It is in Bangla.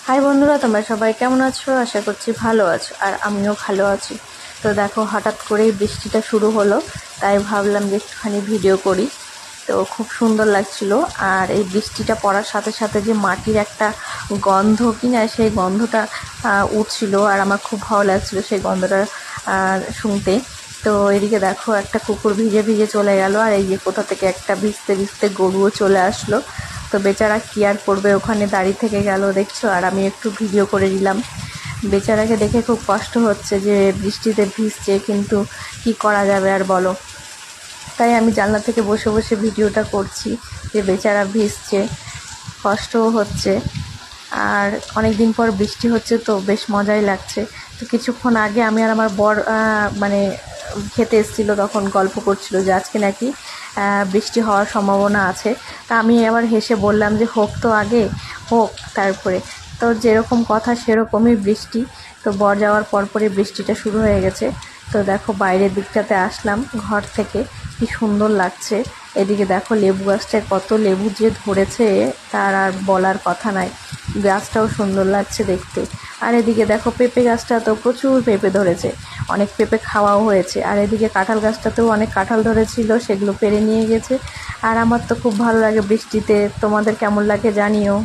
হাই বন্ধুরা, তোমরা সবাই কেমন আছো? আশা করছি ভালো আছো, আর আমিও ভালো আছি। তো দেখো, হঠাৎ করেই বৃষ্টিটা শুরু হলো, তাই ভাবলাম যে একটুখানি ভিডিও করি। তো খুব সুন্দর লাগছিল। আর এই বৃষ্টিটা পড়ার সাথে সাথে যে মাটির একটা গন্ধ কিনা, সেই গন্ধটা উঠছিল, আর আমার খুব ভালো লাগছিল সেই গন্ধটা শুনতে। তো এদিকে দেখো, একটা কুকুর ভিজে ভিজে চলে গেল, আর এই যে কোথা থেকে একটা ভিজতে ভিজতে গরুও চলে আসলো। তো বেচারা কি আর করবে, ওখানে দাঁড়িয়ে থেকে গেল দেখছো, আর আমি একটু ভিডিও করে দিলাম। বেচারাকে দেখে খুব কষ্ট হচ্ছে যে বৃষ্টিতে ভিজছে, কিন্তু কি করা যাবে আর বলো। তাই আমি জানলা থেকে বসে বসে ভিডিওটা করছি যে বেচারা ভিজছে, কষ্টও হচ্ছে। আর অনেক দিন পর বৃষ্টি হচ্ছে, তো বেশ মজাই লাগছে। তো কিছুক্ষণ আগে আমি আর আমার বর মানে খেতে এসেছিলো, তখন গল্প করছিল যে আজকে নাকি বৃষ্টি হওয়ার সম্ভাবনা আছে। তা আমি আবার হেসে বললাম যে হোক তো, আগে হোক তারপরে। তো যেরকম কথা সেরকমই বৃষ্টি। তো বর যাওয়ার পরপরই বৃষ্টিটা শুরু হয়ে গেছে। তো দেখো, বাইরের দিকটাতে আসলাম ঘর থেকে, কি সুন্দর লাগছে। এদিকে দেখো, লেবু গাছটায় কত লেবু যে ধরেছে, তার আর বলার কথা নাই। গাছটাও সুন্দর লাগছে দেখতে। আর এদিকে দেখো, পেঁপে গাছটা তো প্রচুর পেঁপে ধরেছে, অনেক পেঁপে খাওয়াও হয়েছে। আর এদিকে কাঁঠাল গাছটাতেও অনেক কাঁঠাল ধরেছিল, সেগুলো পেড়ে নিয়ে গেছে। আর আমার তো খুব ভালো লাগে বৃষ্টিতে। তোমাদের কেমন লাগে জানিও।